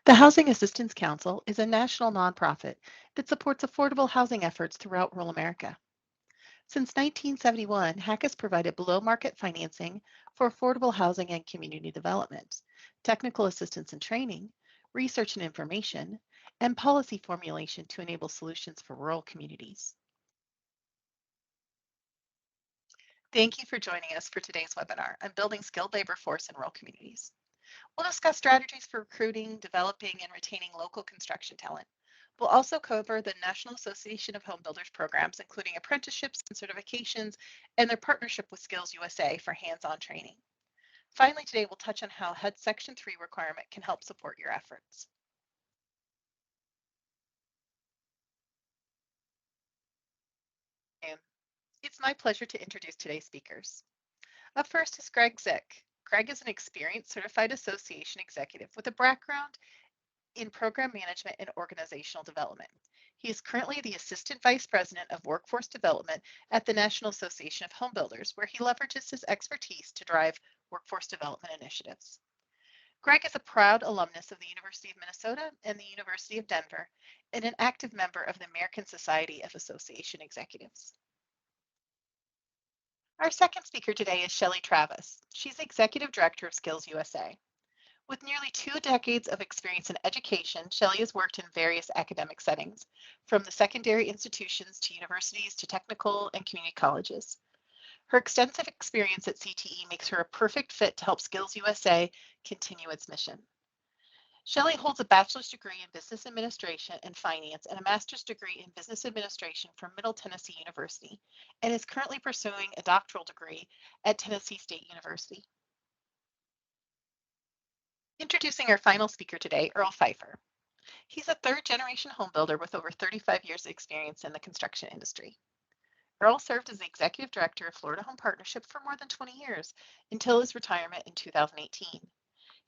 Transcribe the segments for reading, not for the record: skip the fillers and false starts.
The Housing Assistance Council is a national nonprofit that supports affordable housing efforts throughout rural America. Since 1971, HAC has provided below market financing for affordable housing and community development, technical assistance and training, research and information, and policy formulation to enable solutions for rural communities. Thank you for joining us for today's webinar on building skilled labor force in rural communities. We'll discuss strategies for recruiting, developing, and retaining local construction talent. We'll also cover the National Association of Home Builders programs, including apprenticeships and certifications, and their partnership with SKILLSUSA for hands-on training. Finally, today we'll touch on how HUD Section 3 requirement can help support your efforts. It's my pleasure to introduce today's speakers. Up first is Greg Zick. Greg is an experienced certified association executive with a background in program management and organizational development. He is currently the Assistant Vice President of Workforce Development at the National Association of Home Builders, where he leverages his expertise to drive workforce development initiatives. Greg is a proud alumnus of the University of Minnesota and the University of Denver, and an active member of the American Society of Association Executives. Our second speaker today is Shelley Travis. She's Executive Director of SKILLSUSA. With nearly 2 decades of experience in education, Shelley has worked in various academic settings, from the secondary institutions to universities to technical and community colleges. Her extensive experience at CTE makes her a perfect fit to help SKILLSUSA continue its mission. Shelley holds a bachelor's degree in business administration and finance and a master's degree in business administration from Middle Tennessee University, and is currently pursuing a doctoral degree at Tennessee State University. Introducing our final speaker today, Earl Pfeiffer. He's a third-generation home builder with over 35 years of experience in the construction industry. Earl served as the Executive Director of Florida Home Partnership for more than 20 years until his retirement in 2018.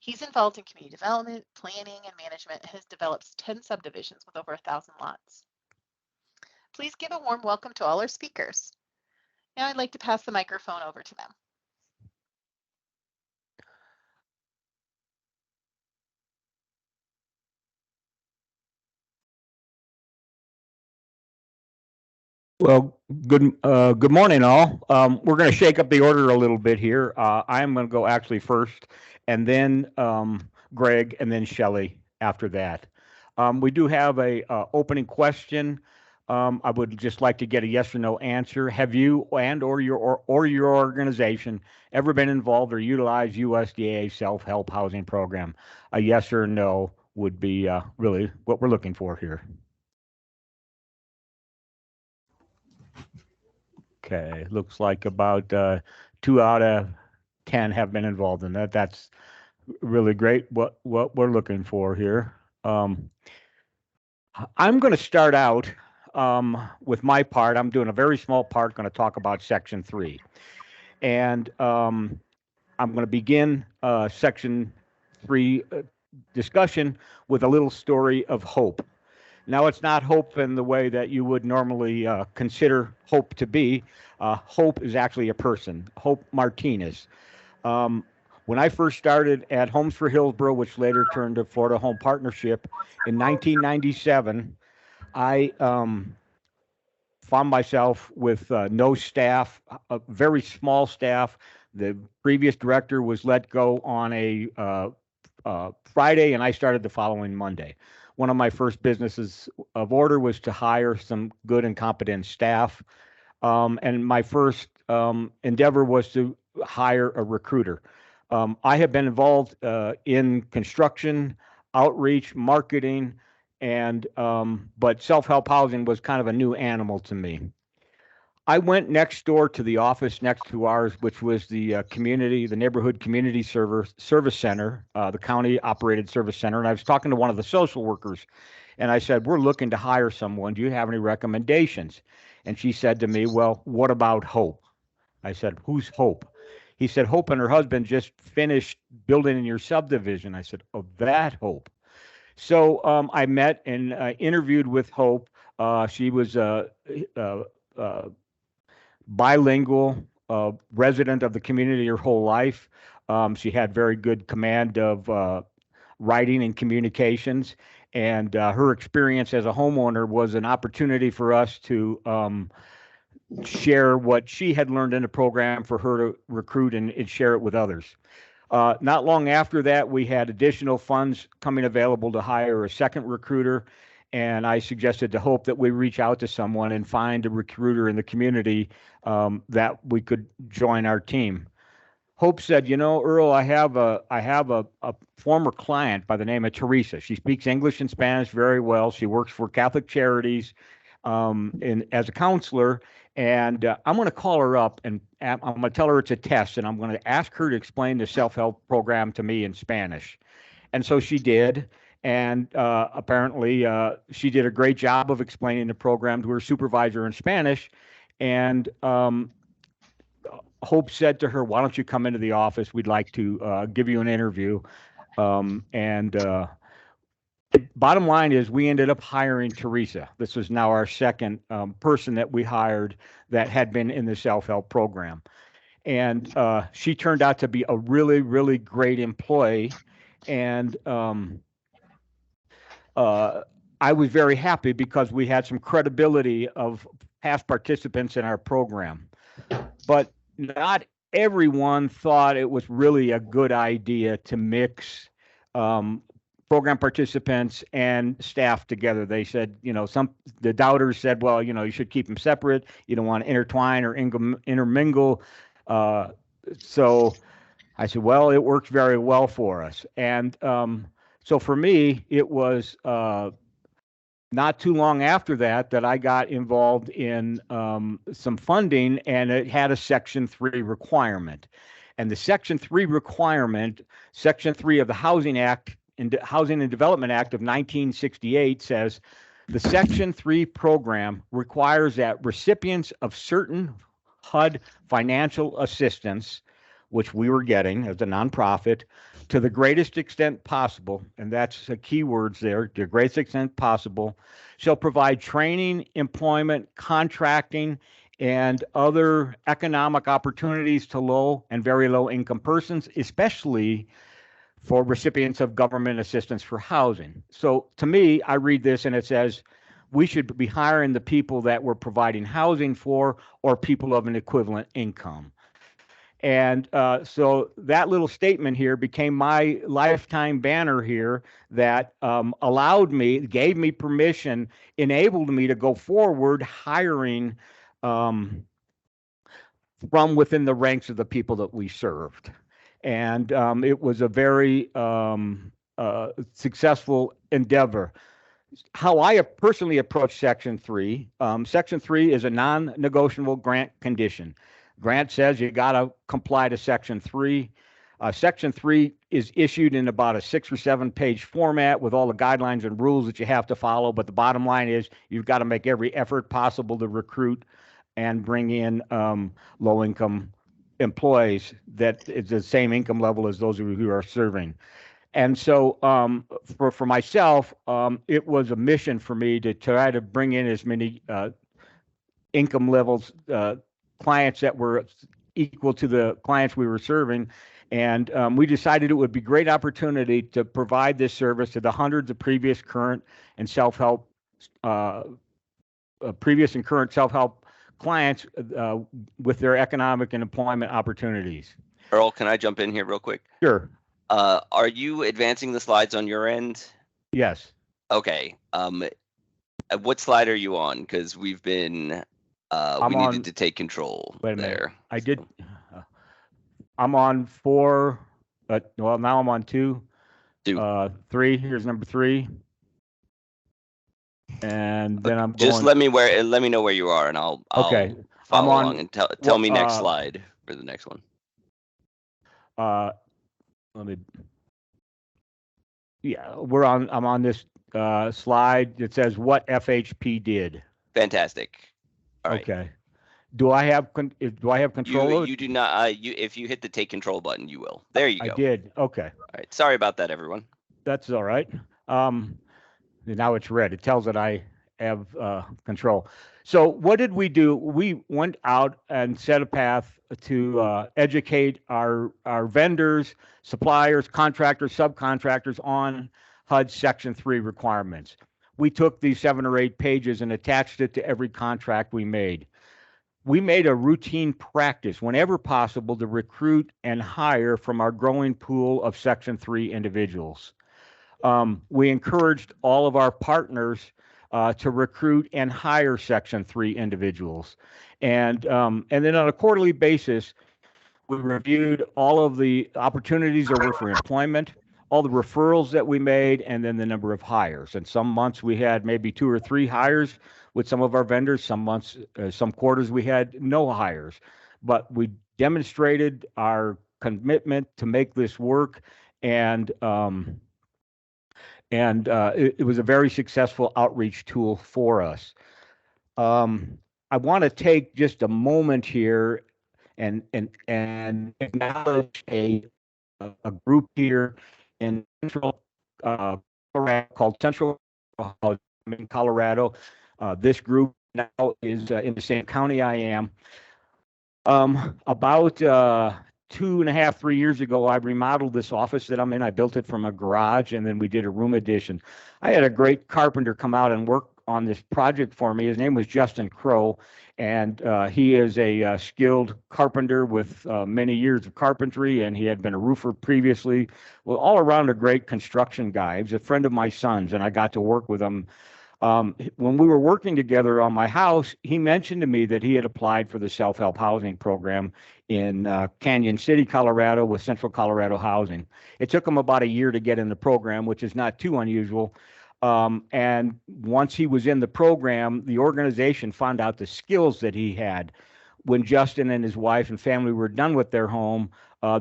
He's involved in community development, planning, and management, and has developed 10 subdivisions with over 1,000 lots. Please give a warm welcome to all our speakers. Now I'd like to pass the microphone over to them. Well, good morning, all. We're going to shake up the order a little bit here. I'm going to go actually first, and then Greg, and then Shelley after that. We do have a opening question. I would just like to get a yes or no answer. Have you or your organization ever been involved or utilized USDA self-help housing program? A yes or no would be really what we're looking for here. Okay, looks like about 2 out of 10 have been involved in that. That's really great. What we're looking for here. I'm going to start out with my part. I'm doing a very small part. Going to talk about Section 3, and I'm going to begin Section 3 discussion with a little story of hope. Now, it's not hope in the way that you would normally consider hope to be. Hope is actually a person, Hope Martinez. When I first started at Homes for Hillsborough, which later turned to Florida Home Partnership, in 1997, I found myself with no staff, a very small staff. The previous director was let go on a Friday, and I started the following Monday. One of my first businesses of order was to hire some good and competent staff. And my first endeavor was to hire a recruiter. I have been involved in construction, outreach, marketing, and but self-help housing was kind of a new animal to me. I went next door to the office next to ours, which was the neighborhood community service center, the county operated service center. And I was talking to one of the social workers, and I said, "We're looking to hire someone. Do you have any recommendations?" And she said to me, "Well, what about Hope?" I said, "Who's Hope?" He said, "Hope and her husband just finished building in your subdivision." I said, "Oh, that Hope." So I met and interviewed with Hope. She was bilingual, resident of the community her whole life. She had very good command of writing and communications. And her experience as a homeowner was an opportunity for us to share what she had learned in the program for her to recruit and share it with others. Not long after that, we had additional funds coming available to hire a second recruiter. And I suggested to Hope that we reach out to someone and find a recruiter in the community that we could join our team. Hope said, Earl, I have a former client by the name of Teresa. She speaks English and Spanish very well. She works for Catholic Charities as a counselor. And I'm going to call her up and I'm going to tell her it's a test, and I'm going to ask her to explain the self-help program to me in Spanish. And so she did. And apparently she did a great job of explaining the program to her supervisor in Spanish. And Hope said to her, "Why don't you come into the office? We'd like to give you an interview." Bottom line is we ended up hiring Teresa. This was now our second person that we hired that had been in the self-help program. And she turned out to be a really, really great employee. And I was very happy because we had some credibility of past participants in our program. But not everyone thought it was really a good idea to mix program participants and staff together. They said, the doubters said, well, you should keep them separate. You don't want to intertwine or intermingle. So I said, well, it works very well for us. And so for me, it was not too long after that I got involved in some funding, and it had a Section 3 requirement. And the Section 3 requirement, Section 3 of the Housing and Development Act of 1968 says the Section 3 program requires that recipients of certain HUD financial assistance, which we were getting as a nonprofit, to the greatest extent possible, and that's the key words there, to the greatest extent possible, shall provide training, employment, contracting, and other economic opportunities to low and very low income persons, especially for recipients of government assistance for housing. So to me, I read this and it says we should be hiring the people that we're providing housing for or people of an equivalent income. And so that little statement here became my lifetime banner here that gave me permission, enabled me to go forward hiring from within the ranks of the people that we served. And it was a very successful endeavor. How I personally approach Section 3, Section 3 is a non-negotiable grant condition. Grant says you got to comply to Section 3. Section 3 is issued in about a 6 or 7 page format with all the guidelines and rules that you have to follow. But the bottom line is you've got to make every effort possible to recruit and bring in low-income employees that is the same income level as those who are serving. And so for myself, it was a mission for me to try to bring in as many income levels clients that were equal to the clients we were serving. And we decided it would be a great opportunity to provide this service to the hundreds of previous, current, and self-help clients with their economic and employment opportunities. Earl, can I jump in here real quick? Sure. Are you advancing the slides on your end? Yes. Okay. What slide are you on? Because we've been we needed to take control there. I did. I'm on 4. Well, now I'm on 2. 3. Here's number 3. And then I'm going. Just let me know where you are, and I'll okay. follow along and tell me next slide for the next one. Let me. Yeah, I'm on this slide that says what FHP did. Fantastic. All right. Okay. Do I have control? You do not. If you hit the take control button, you will. There you go. I did. Okay. All right. Sorry about that, everyone. That's all right. Now it's red. It tells that I have control. So what did we do? We went out and set a path to educate our vendors, suppliers, contractors, subcontractors on HUD Section 3 requirements. We took these 7 or 8 pages and attached it to every contract we made. We made a routine practice whenever possible to recruit and hire from our growing pool of Section 3 individuals. We encouraged all of our partners to recruit and hire Section 3 individuals. And then on a quarterly basis, we reviewed all of the opportunities there were for employment, all the referrals that we made, and then the number of hires. And some months we had maybe 2 or 3 hires with some of our vendors. Some months, some quarters we had no hires. But we demonstrated our commitment to make this work, and it was a very successful outreach tool for us. I want to take just a moment here and acknowledge a group here in Central Colorado called Central in Colorado. This group now is in the same county I am. About 2.5, 3 years ago, I remodeled this office that I'm in. I built it from a garage, and then we did a room addition. I had a great carpenter come out and work on this project for me. His name was Justin Crow, and he is a skilled carpenter with many years of carpentry, and he had been a roofer previously. Well, all around a great construction guy. He was a friend of my son's, and I got to work with him. When we were working together on my house, he mentioned to me that he had applied for the self-help housing program in Canyon City, Colorado, with Central Colorado Housing. It took him about a year to get in the program, which is not too unusual. And once he was in the program, the organization found out the skills that he had. When Justin and his wife and family were done with their home,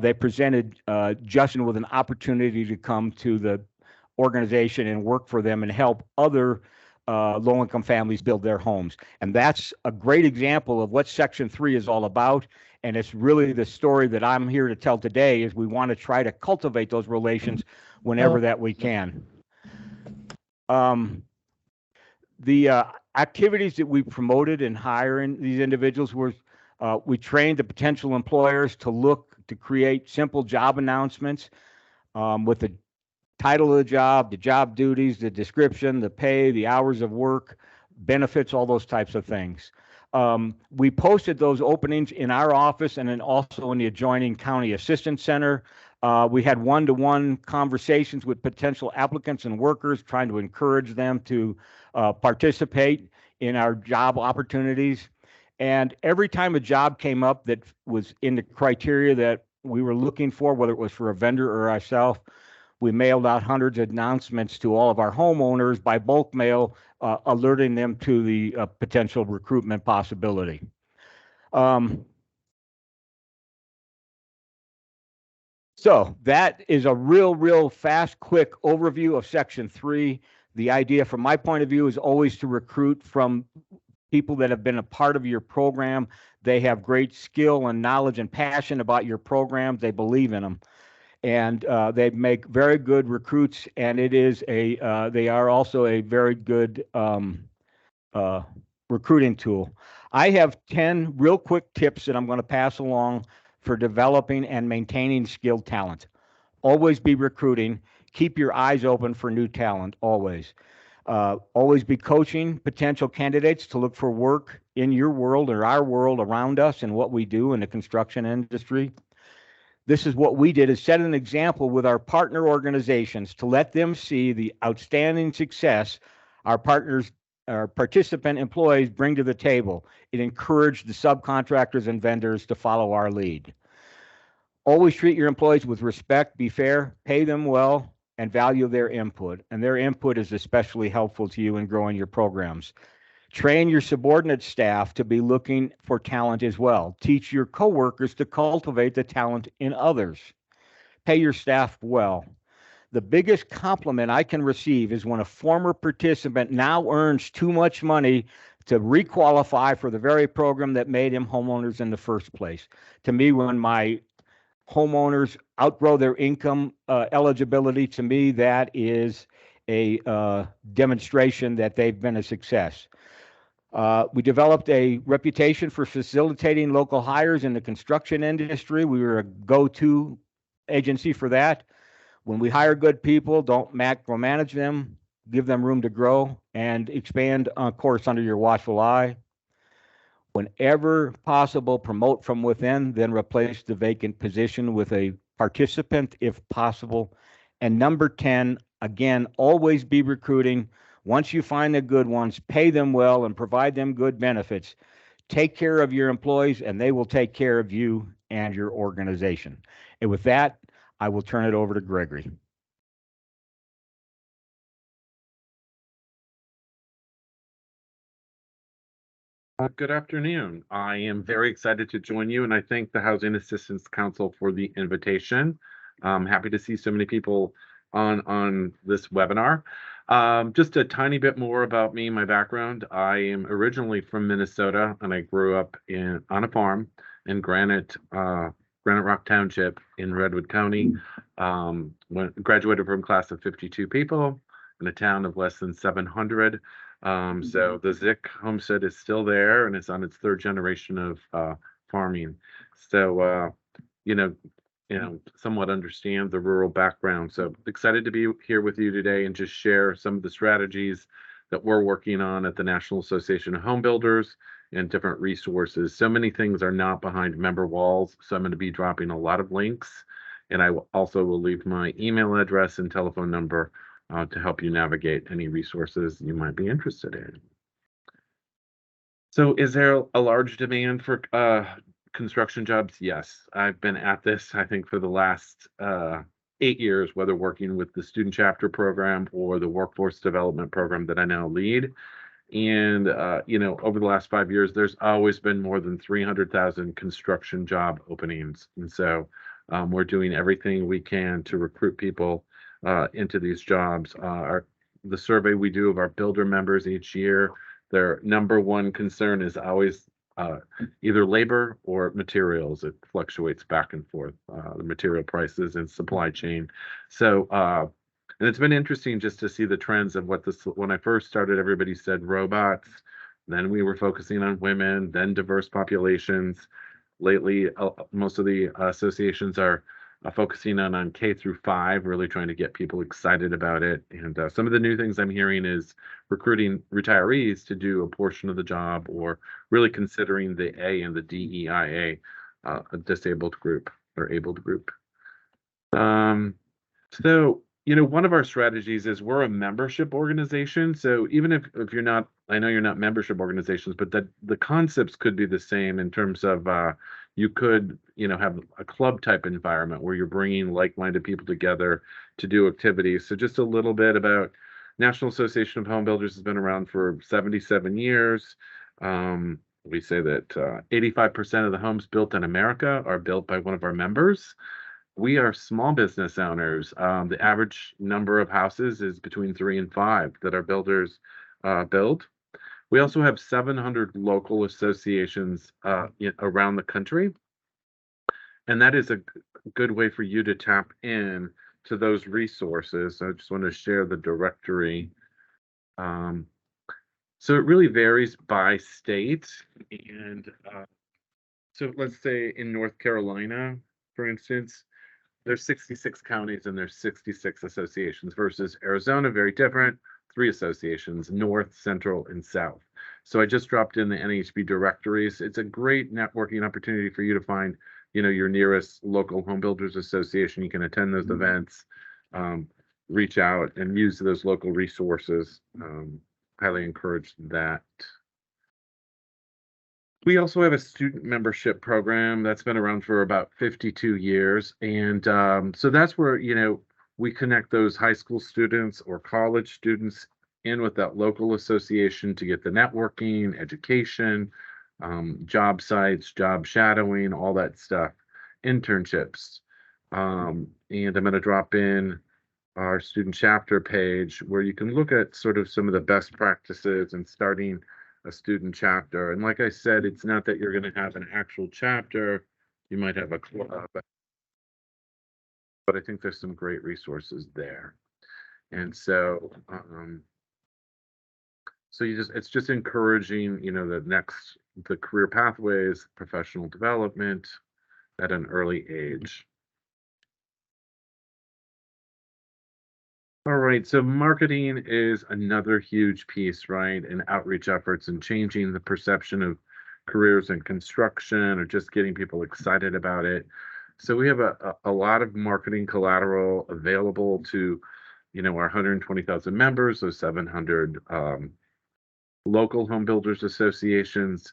they presented Justin with an opportunity to come to the organization and work for them and help other low-income families build their homes. And that's a great example of what Section 3 is all about. And it's really the story that I'm here to tell today, is we want to try to cultivate those relations whenever that we can. The activities that we promoted in hiring these individuals were, we trained the potential employers to look to create simple job announcements with the title of the job duties, the description, the pay, the hours of work, benefits, all those types of things. We posted those openings in our office and then also in the adjoining county assistance center. We had one-to-one conversations with potential applicants and workers, trying to encourage them to participate in our job opportunities. And every time a job came up that was in the criteria that we were looking for, whether it was for a vendor or ourselves, we mailed out hundreds of announcements to all of our homeowners by bulk mail, alerting them to the potential recruitment possibility. So that is a real fast, quick overview of Section 3. The idea from my point of view is always to recruit from people that have been a part of your program. They have great skill and knowledge and passion about your programs. They believe in them. And they make very good recruits, and it is they are also a very good recruiting tool. I have 10 real quick tips that I'm going to pass along for developing and maintaining skilled talent. Always be recruiting. Keep your eyes open for new talent, always. Always be coaching potential candidates to look for work in your world or our world around us and what we do in the construction industry. This is what we did, is set an example with our partner organizations to let them see the outstanding success our partners, our participant employees bring to the table. It encouraged the subcontractors and vendors to follow our lead. Always treat your employees with respect, be fair, pay them well, and value their input. And their input is especially helpful to you in growing your programs. Train your subordinate staff to be looking for talent as well. Teach your coworkers to cultivate the talent in others. Pay your staff well. The biggest compliment I can receive is when a former participant now earns too much money to requalify for the very program that made him homeowners in the first place. To me, when my homeowners outgrow their income eligibility, to me, that is a demonstration that they've been a success. We developed a reputation for facilitating local hires in the construction industry. We were a go-to agency for that. When we hire good people, don't macromanage them, give them room to grow and expand, of course, under your watchful eye. Whenever possible, promote from within, then replace the vacant position with a participant if possible. And number 10, again, always be recruiting. Once you find the good ones, pay them well and provide them good benefits. Take care of your employees and they will take care of you and your organization. And with that, I will turn it over to Gregory. Good afternoon. I am very excited to join you, and I thank the Housing Assistance Council for the invitation. I'm happy to see so many people on this webinar. Just a tiny bit more about me, my background. I am originally from Minnesota, and I grew up on a farm in Granite Rock Township in Redwood County. Graduated from a class of 52 people in a town of less than 700. So the Zick homestead is still there, and it's on its third generation of farming. So somewhat understand the rural background. So excited to be here with you today and just share some of the strategies that we're working on at the National Association of Home Builders and different resources. So many things are not behind member walls, so I'm going to be dropping a lot of links, and I also will leave my email address and telephone number to help you navigate any resources you might be interested in. So is there a large demand for construction jobs? Yes, I've been at this, I think, for the last 8 years, whether working with the student chapter program or the workforce development program that I now lead. And, over the last 5 years, there's always been more than 300,000 construction job openings. And so we're doing everything we can to recruit people into these jobs. The survey we do of our builder members each year, their number one concern is always either labor or materials. It fluctuates back and forth, the material prices and supply chain. So, and it's been interesting just to see the trends of when I first started, everybody said robots, then we were focusing on women, then diverse populations. Lately, most of the associations are focusing on K through 5, really trying to get people excited about it. And some of the new things I'm hearing is recruiting retirees to do a portion of the job, or really considering the A and the DEIA, a disabled group or abled group. So, one of our strategies is we're a membership organization. So even if you're not, I know you're not membership organizations, but the concepts could be the same in terms of you could, have a club type environment where you're bringing like-minded people together to do activities. So just a little bit about National Association of Home Builders has been around for 77 years. We say that 85% of the homes built in America are built by one of our members. We are small business owners. The average number of houses is between 3 and 5 that our builders build. We also have 700 local associations around the country. And that is a good way for you to tap in to those resources. So I just want to share the directory. So it really varies by state. And so let's say in North Carolina, for instance, there's 66 counties and there's 66 associations, versus Arizona, very different, 3 associations, North, Central, and South. So I just dropped in the NAHB directories. It's a great networking opportunity for you to find, your nearest local home builders association. You can attend those events, reach out and use those local resources. Highly encourage that. We also have a student membership program that's been around for about 52 years. And so that's where, we connect those high school students or college students in with that local association to get the networking, education, job sites, job shadowing, all that stuff, internships. And I'm going to drop in our student chapter page where you can look at sort of some of the best practices and starting a student chapter. And like I said, it's not that you're going to have an actual chapter. You might have a club, but I think there's some great resources there. And so, it's just encouraging, the career pathways, professional development at an early age. All right, so marketing is another huge piece, right? And outreach efforts and changing the perception of careers in construction or just getting people excited about it. So we have a lot of marketing collateral available to, our 120,000 members, those 700 local home builders associations.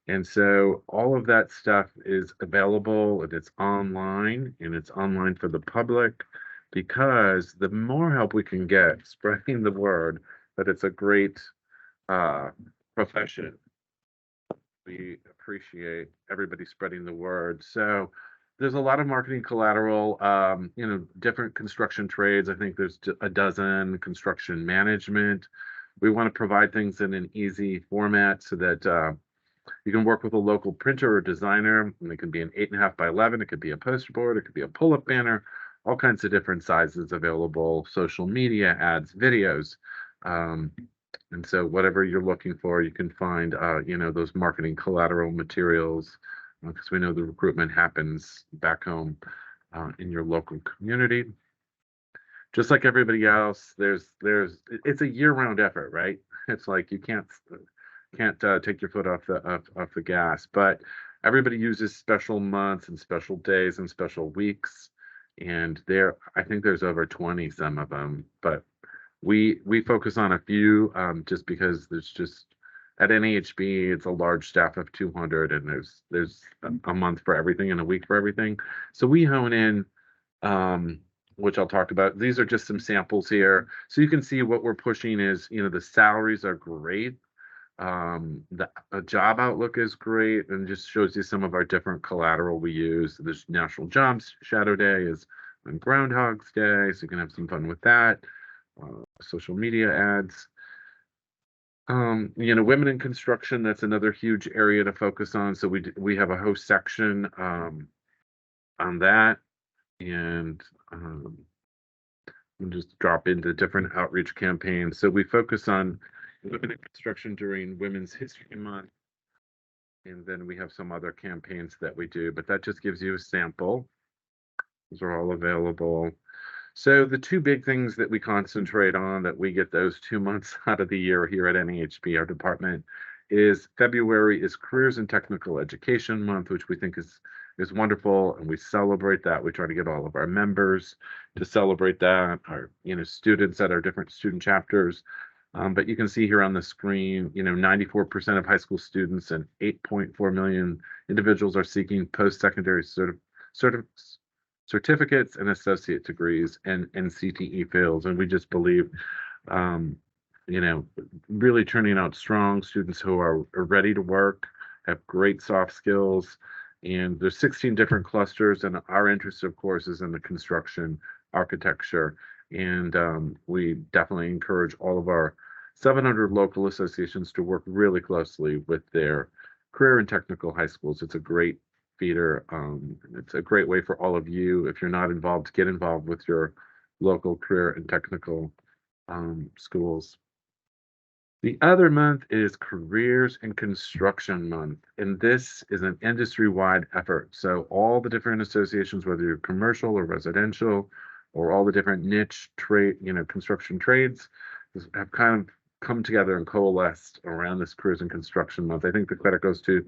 And so all of that stuff is available and it's online for the public, because the more help we can get spreading the word that it's a great profession, we appreciate everybody spreading the word. So there's a lot of marketing collateral, different construction trades. I think there's a dozen. Construction management. We want to provide things in an easy format so that you can work with a local printer or designer, and it can be an 8.5 by 11. It could be a poster board. It could be a pull-up banner. All kinds of different sizes available. Social media ads, videos, and so whatever you're looking for, you can find, those marketing collateral materials, because we know the recruitment happens back home in your local community. Just like everybody else, it's a year-round effort, right? It's like you can't take your foot off the gas, but everybody uses special months and special days and special weeks, and I think there's over 20 some of them, but we focus on a few just because there's just at NAHB it's a large staff of 200, and there's a month for everything and a week for everything. So we hone in, which I'll talk about. These are just some samples here. So you can see what we're pushing is, the salaries are great. The job outlook is great, and just shows you some of our different collateral we use. There's National Jobs Shadow Day is on Groundhog's Day, so you can have some fun with that. Social media ads. Women in construction, that's another huge area to focus on. So we have a host section on that, and we'll just drop into different outreach campaigns. So we focus on women in construction during Women's History Month, and then we have some other campaigns that we do, but that just gives you a sample. Those are all available. So the two big things that we concentrate on, that we get those 2 months out of the year here at NAHB, our department, is February is Careers and Technical Education Month, which we think is wonderful, and we celebrate that. We try to get all of our members to celebrate that, our students at our different student chapters. But you can see here on the screen, 94% of high school students and 8.4 million individuals are seeking post-secondary certificates and associate degrees and CTE fields. And we just believe, really turning out strong students who are ready to work, have great soft skills. And there's 16 different clusters, and our interest, of course, is in the construction architecture. And we definitely encourage all of our 700 local associations to work really closely with their career and technical high schools. It's a great feeder. It's a great way for all of you, if you're not involved, to get involved with your local career and technical schools. The other month is Careers in Construction Month, and this is an industry-wide effort. So all the different associations, whether you're commercial or residential, or all the different niche trade, construction trades, have kind of come together and coalesced around this Careers in Construction Month. I think the credit goes to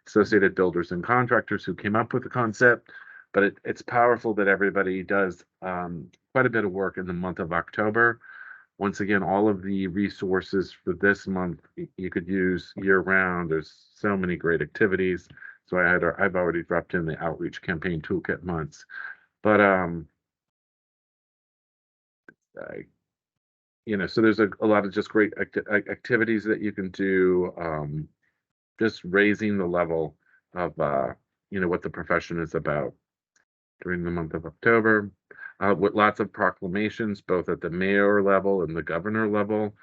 Associated Builders and Contractors who came up with the concept, but it's powerful that everybody does quite a bit of work in the month of October. Once again, all of the resources for this month you could use year-round. There's so many great activities. So I've already dropped in the outreach campaign toolkit months, but so there's a lot of just great activities that you can do, just raising the level of what the profession is about during the month of October, with lots of proclamations, both at the mayor level and the governor level,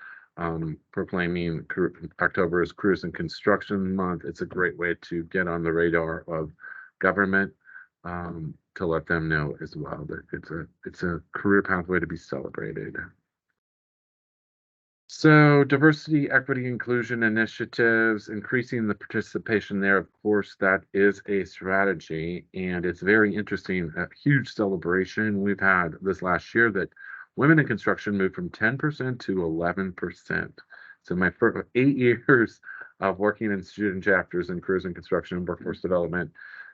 proclaiming October is Careers in Construction Month. It's a great way to get on the radar of government, to let them know as well that it's a career pathway to be celebrated. So diversity, equity, inclusion initiatives, increasing the participation there, of course, that is a strategy, and it's very interesting, a huge celebration we've had this last year that women in construction moved from 10% to 11%. So my first 8 years of working in student chapters and careers in construction and workforce development,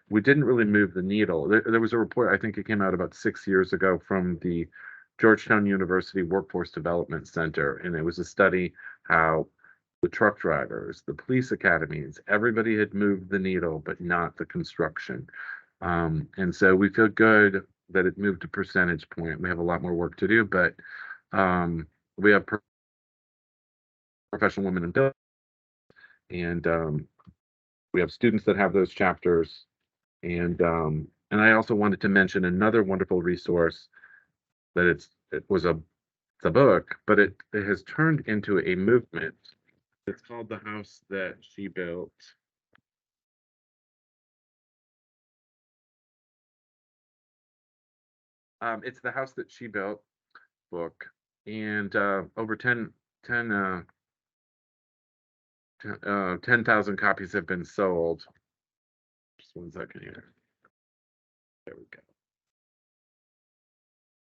we didn't really move the needle. There was a report, I think it came out about 6 years ago from the Georgetown University Workforce Development Center, and it was a study how the truck drivers, the police academies, everybody had moved the needle, but not the construction. And so we feel good that it moved a percentage point. We have a lot more work to do, but we have professional women in building, and we have students that have those chapters. And I also wanted to mention another wonderful resource that it was a book, but it has turned into a movement. It's called The House That She Built. It's The House That She Built book, and over 10,000 copies have been sold. Just 1 second here. There we go.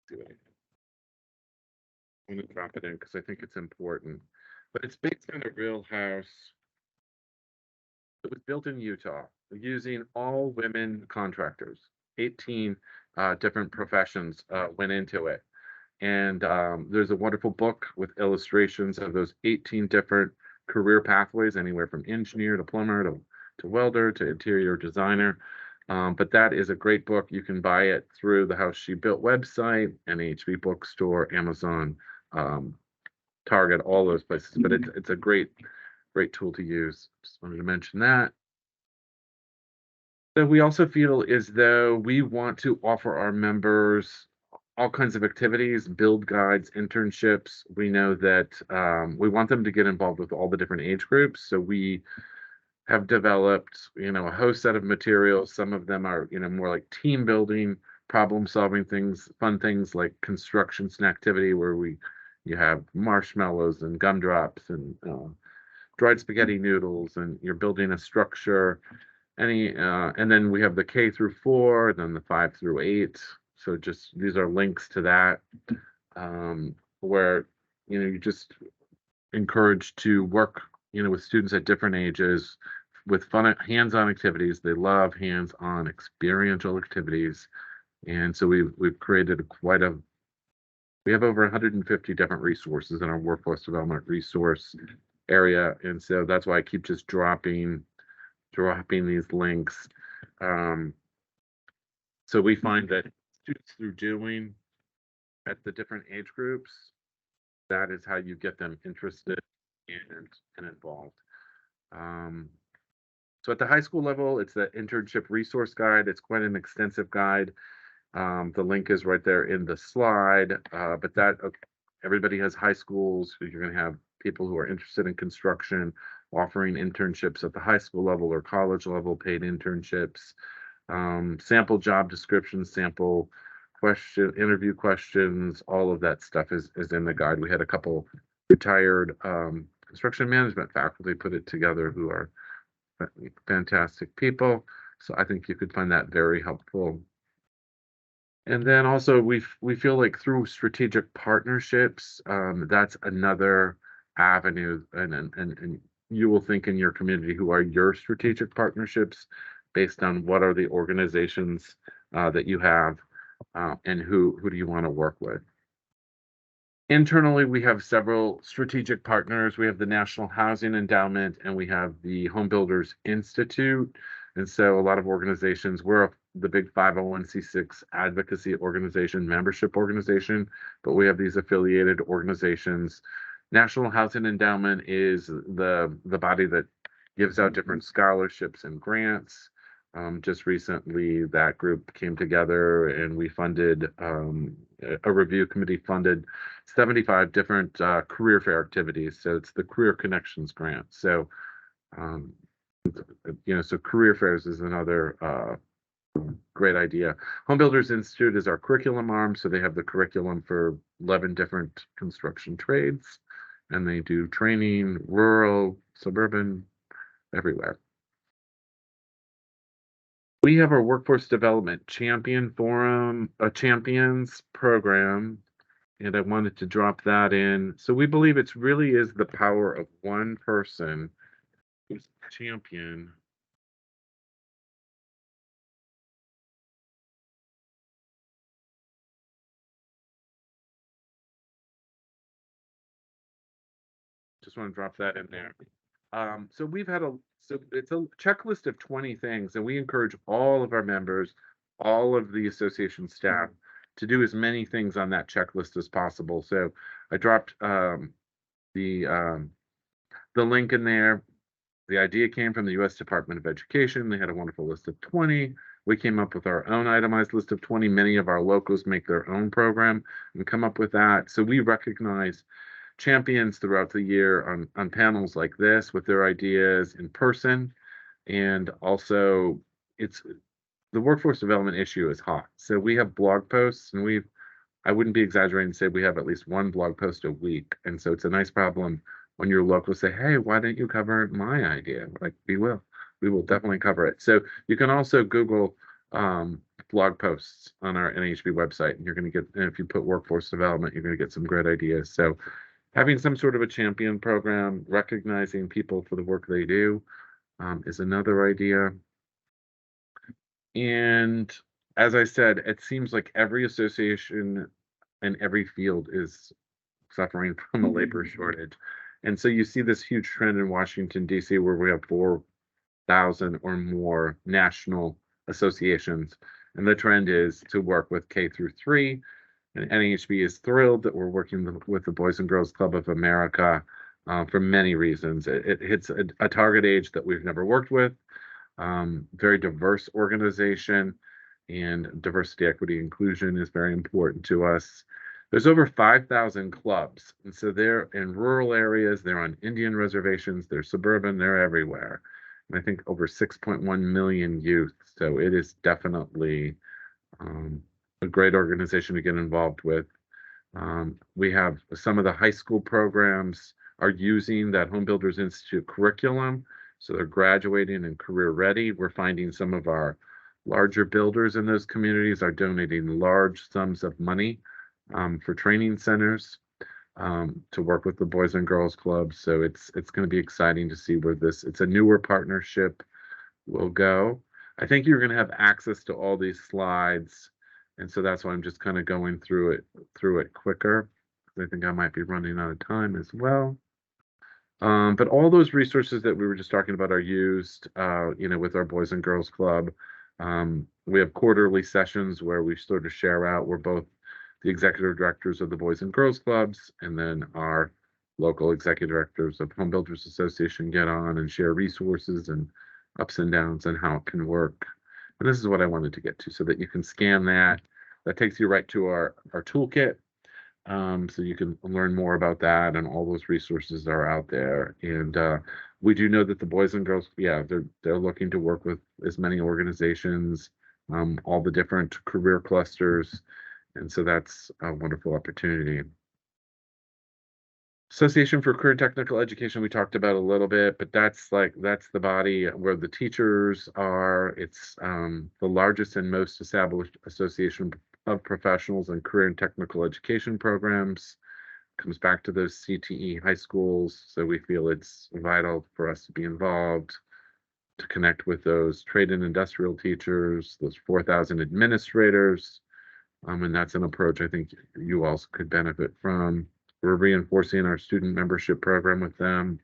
See what I'm going to drop it in because I think it's important. But it's based on a real house. It was built in Utah using all women contractors. 18 different professions went into it. And there's a wonderful book with illustrations of those 18 different career pathways, anywhere from engineer to plumber to welder to interior designer. But that is a great book. You can buy it through the House She Built website, NAHB bookstore, Amazon, Target, all those places. But it's a great tool to use. Just wanted to mention that. So we also feel as though we want to offer our members all kinds of activities, build guides, internships. We know that we want them to get involved with all the different age groups. So we have developed, a host set of materials. Some of them are, more like team building, problem solving things, fun things like construction activity where you have marshmallows and gumdrops and dried spaghetti noodles, and you're building a structure. And then we have the K through 4, then the 5 through 8. So just these are links to that, where you're just encouraged to work with students at different ages with fun hands-on activities. They love hands-on experiential activities, and so we've created we have over 150 different resources in our workforce development resource area, and so that's why I keep just dropping these links. So we find that students through doing at the different age groups, that is how you get them interested and involved. So at the high school level, it's the internship resource guide. It's quite an extensive guide. The link is right there in the slide, but everybody has high schools. So you're going to have people who are interested in construction offering internships at the high school level or college level, paid internships, sample job descriptions, sample interview questions, all of that stuff is in the guide. We had a couple retired construction management faculty put it together who are fantastic people. So I think you could find that very helpful. And then also we feel like through strategic partnerships, that's another avenue, and you will think in your community, who are your strategic partnerships based on what are the organizations that you have, and who do you want to work with. Internally, we have several strategic partners. We have the National Housing Endowment, and we have the Home Builders Institute. And so a lot of organizations, we're the big 501c6 advocacy organization, membership organization, but we have these affiliated organizations. National Housing Endowment is the body that gives out different scholarships and grants. Just recently, that group came together and we funded, a review committee funded 75 different career fair activities. So it's the Career Connections Grant. So, so career fairs is another great idea. Home Builders Institute is our curriculum arm. So they have the curriculum for 11 different construction trades. and they do training, rural, suburban, everywhere. We have our workforce development champion forum, a champions program, and I wanted to drop that in. So we believe it's really is the power of one person who's a champion. Just want to drop that in there. So we've had it's a checklist of 20 things, and we encourage all of our members, all of the association staff, to do as many things on that checklist as possible. So I dropped the link in there. The idea came from the U.S. Department of Education. They had a wonderful list of 20. We came up with our own itemized list of 20. Many of our locals make their own program and come up with that. So we recognize champions throughout the year on panels like this with their ideas in person. And also, it's the workforce development issue is hot. So we have blog posts, and I wouldn't be exaggerating to say we have at least one blog post a week. And so it's a nice problem when your locals say, hey, why didn't you cover my idea? Like, we will definitely cover it. So you can also Google blog posts on our NAHB website, and you're going to get, and if you put workforce development, you're going to get some great ideas. So having some sort of a champion program, recognizing people for the work they do, is another idea. And as I said, it seems like every association and every field is suffering from a labor shortage. And so you see this huge trend in Washington, D.C., where we have 4,000 or more national associations. And the trend is to work with K through 3. And NAHB is thrilled that we're working with the Boys and Girls Club of America for many reasons. It hits a target age that we've never worked with, very diverse organization, and diversity, equity, inclusion is very important to us. There's over 5,000 clubs, and so they're in rural areas, they're on Indian reservations, they're suburban, they're everywhere. And I think over 6.1 million youth, so it is definitely a great organization to get involved with. We have some of the high school programs are using that Home Builders Institute curriculum, so they're graduating and career ready. We're finding some of our larger builders in those communities are donating large sums of money for training centers to work with the Boys and Girls Club. So it's going to be exciting to see where it's a newer partnership will go. I think you're going to have access to all these slides, and so that's why I'm just kind of going through it quicker. I think I might be running out of time as well. But all those resources that we were just talking about are used, with our Boys and Girls Club. We have quarterly sessions where we sort of share out. We're both the executive directors of the Boys and Girls Clubs, and then our local executive directors of Home Builders Association get on and share resources and ups and downs and how it can work. And this is what I wanted to get to, so that you can scan that. That takes you right to our toolkit. So you can learn more about that, and all those resources are out there. And we do know that the Boys and Girls, they're looking to work with as many organizations, all the different career clusters, and so that's a wonderful opportunity. Association for Career and Technical Education, we talked about a little bit, but that's the body where the teachers are. It's the largest and most established association of professionals in career and technical education programs. Comes back to those CTE high schools, so we feel it's vital for us to be involved, to connect with those trade and industrial teachers, those 4,000 administrators, and that's an approach I think you also could benefit from. We're reinforcing our student membership program with them.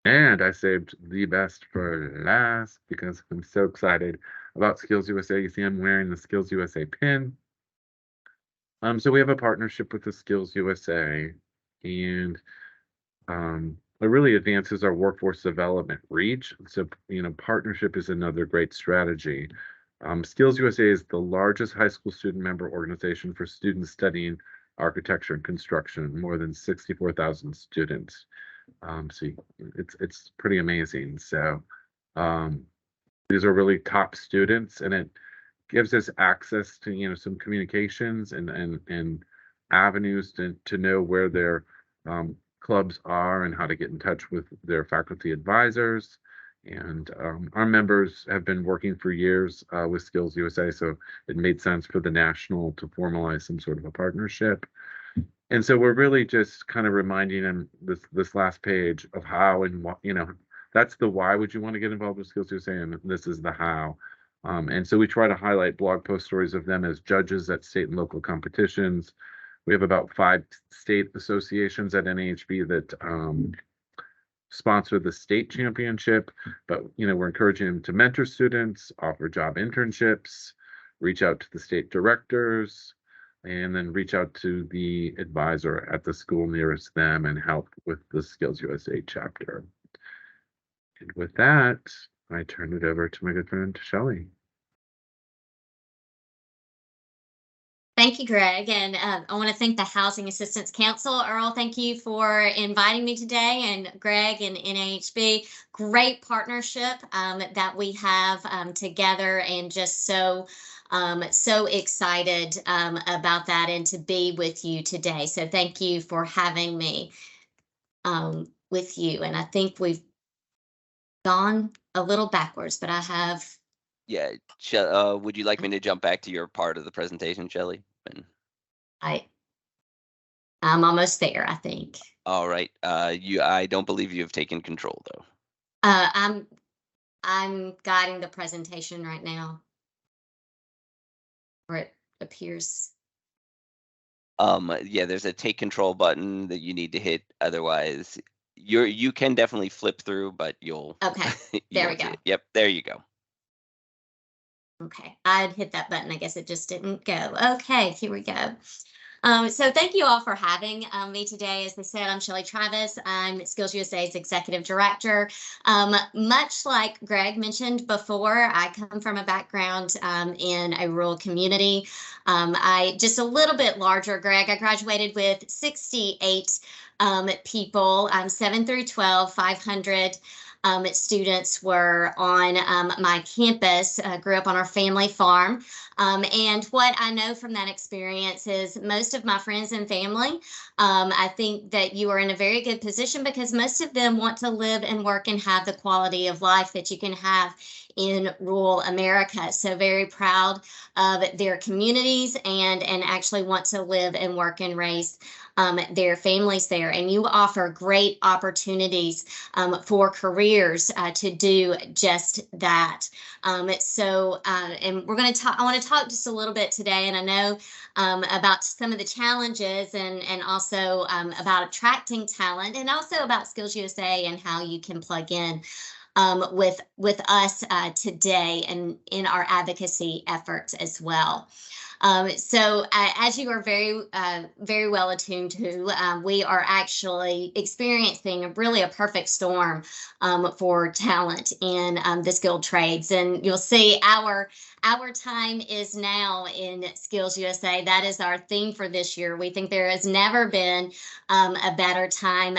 And I saved the best for last because I'm so excited about Skills USA. You see I'm wearing the Skills USA pin. So we have a partnership with the Skills USA, and it really advances our workforce development reach. So, partnership is another great strategy. Skills USA is the largest high school student member organization for students studying architecture and construction, more than 64,000 students. So it's pretty amazing. So these are really top students, and it gives us access to some communications and avenues to know where their clubs are and how to get in touch with their faculty advisors. And our members have been working for years with Skills USA, so it made sense for the national to formalize some sort of a partnership. And so we're really just kind of reminding them this last page of how and what, that's the why would you want to get involved with Skills USA, and this is the how. And so we try to highlight blog post stories of them as judges at state and local competitions. We have about 5 state associations at NAHB that sponsor the state championship, but we're encouraging them to mentor students, offer job internships, reach out to the state directors, and then reach out to the advisor at the school nearest them and help with the Skills USA chapter. And with that, I turn it over to my good friend Shelley. Thank you, Greg. And I want to thank the Housing Assistance Council. Earl, thank you for inviting me today, and Greg and NAHB. Great partnership that we have together, and just so excited about that and to be with you today. So thank you for having me with you. And I think we've gone a little backwards, but I have. Yeah, would you like me to jump back to your part of the presentation, Shelley? I'm almost there, I think. All right. I don't believe you have taken control, though. I'm guiding the presentation right now, or it appears. Yeah, there's a take control button that you need to hit. Otherwise, you can definitely flip through, but you'll. Okay. There we go. Yep. There you go. Okay, I'd hit that button. I guess it just didn't go. Okay, here we go. So thank you all for having me today. As I said, I'm Shelley Travis. I'm Skills USA's Executive Director. Much like Greg mentioned before, I come from a background in a rural community. I just a little bit larger, Greg. I graduated with 68 people, 7 through 12, 500 students were on my campus. Grew up on our family farm. And what I know from that experience is most of my friends and family, I think that you are in a very good position because most of them want to live and work and have the quality of life that you can have in rural America. So very proud of their communities and actually want to live and work and raise their families there. And you offer great opportunities for careers to do just that. And we're going to talk, I want to talk just a little bit today, and I know about some of the challenges and also about attracting talent, and also about Skills USA and how you can plug in with us today and in our advocacy efforts as well. So as you are very well attuned to, we are actually experiencing really a perfect storm for talent in the skilled trades. And you'll see our time is now in Skills USA. That is our theme for this year. We think there has never been a better time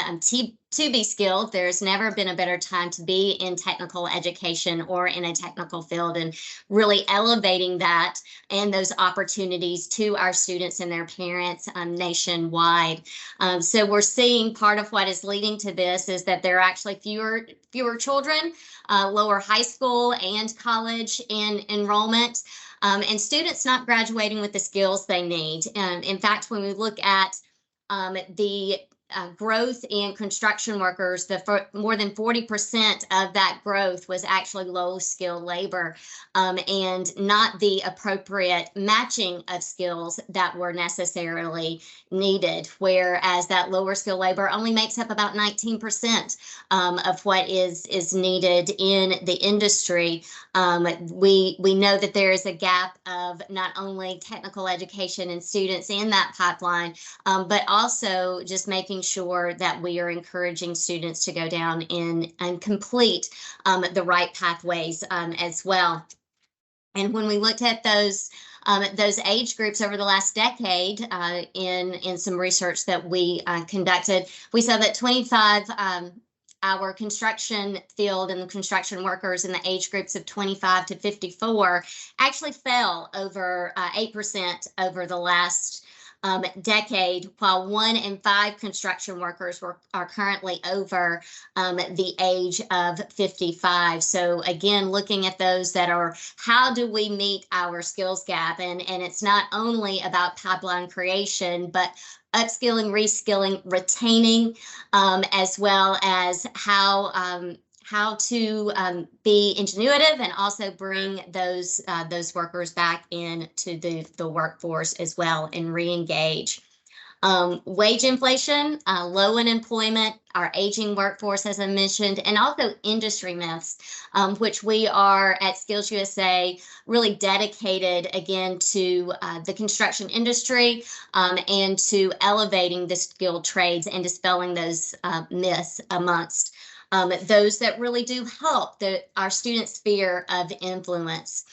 to be skilled. There's never been a better time to be in technical education or in a technical field, and really elevating that and those opportunities to our students and their parents nationwide. So we're seeing part of what is leading to this is that there are actually fewer children, lower high school and college in enrollment, and students not graduating with the skills they need. In fact, when we look at the growth in construction workers, more than 40% of that growth was actually low skilled labor and not the appropriate matching of skills that were necessarily needed, whereas that lower skilled labor only makes up about 19% of what is needed in the industry. We know that there is a gap of not only technical education and students in that pipeline, but also just making sure that we are encouraging students to go down in and complete the right pathways as well. And when we looked at those age groups over the last decade in some research that we conducted, we saw that 25 our construction field and the construction workers in the age groups of 25 to 54 actually fell over 8% over the last decade, while 1 in 5 construction workers are currently over the age of 55. So again, looking at those that are, how do we meet our skills gap? And it's not only about pipeline creation, but upskilling, reskilling, retaining, as well as how to be ingenuitive and also bring those workers back into the workforce as well and re-engage. Wage inflation, low unemployment, our aging workforce, as I mentioned, and also industry myths, which we are at Skills USA really dedicated again to the construction industry and to elevating the skilled trades and dispelling those myths amongst those that really do help our student sphere of influence.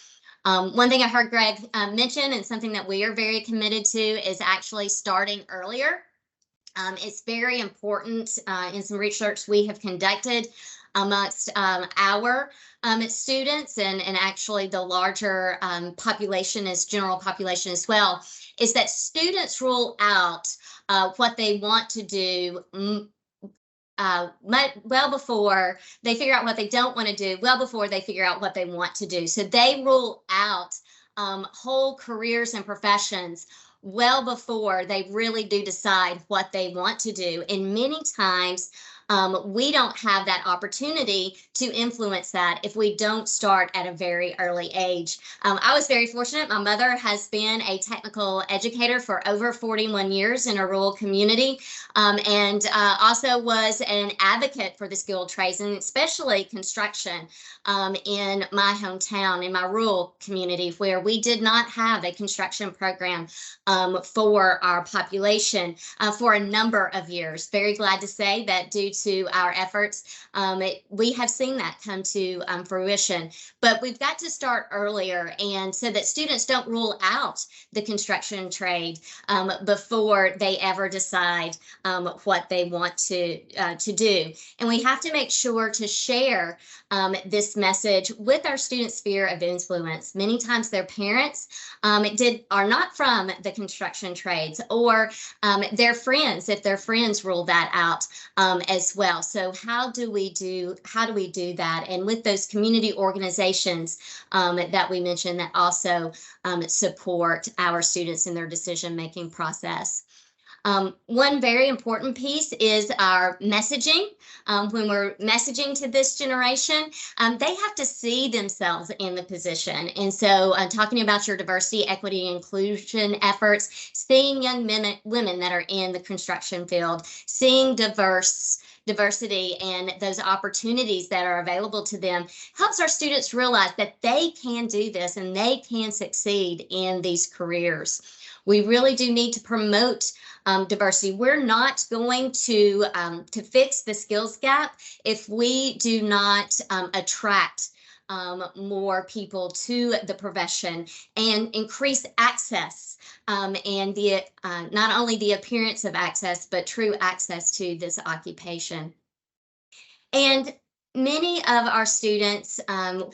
One thing I heard Greg mention, and something that we are very committed to, is actually starting earlier. It's very important in some research we have conducted amongst our students and actually the larger population, as general population as well, is that students rule out what they want to do well before they figure out what they don't want to do, well before they figure out what they want to do. So they rule out whole careers and professions well before they really do decide what they want to do. And many times we don't have that opportunity to influence that if we don't start at a very early age. I was very fortunate. My mother has been a technical educator for over 41 years in a rural community, and also was an advocate for the skilled trades, and especially construction in my hometown, in my rural community, where we did not have a construction program for our population for a number of years. Very glad to say that due to our efforts, we have seen that come to fruition. But we've got to start earlier, and so that students don't rule out the construction trade before they ever decide what they want to do. And we have to make sure to share this message with our student sphere of influence. Many times their parents are not from the construction trades, or their friends, if their friends rule that out as well. So how do we do that? And with those community organizations that we mentioned that also support our students in their decision-making process. One very important piece is our messaging. When we're messaging to this generation, they have to see themselves in the position. And so talking about your diversity, equity, inclusion efforts, seeing young women that are in the construction field, seeing diversity and those opportunities that are available to them helps our students realize that they can do this and they can succeed in these careers. We really do need to promote diversity. We're not going to fix the skills gap if we do not attract more people to the profession and increase access and the not only the appearance of access, but true access to this occupation. And many of our students,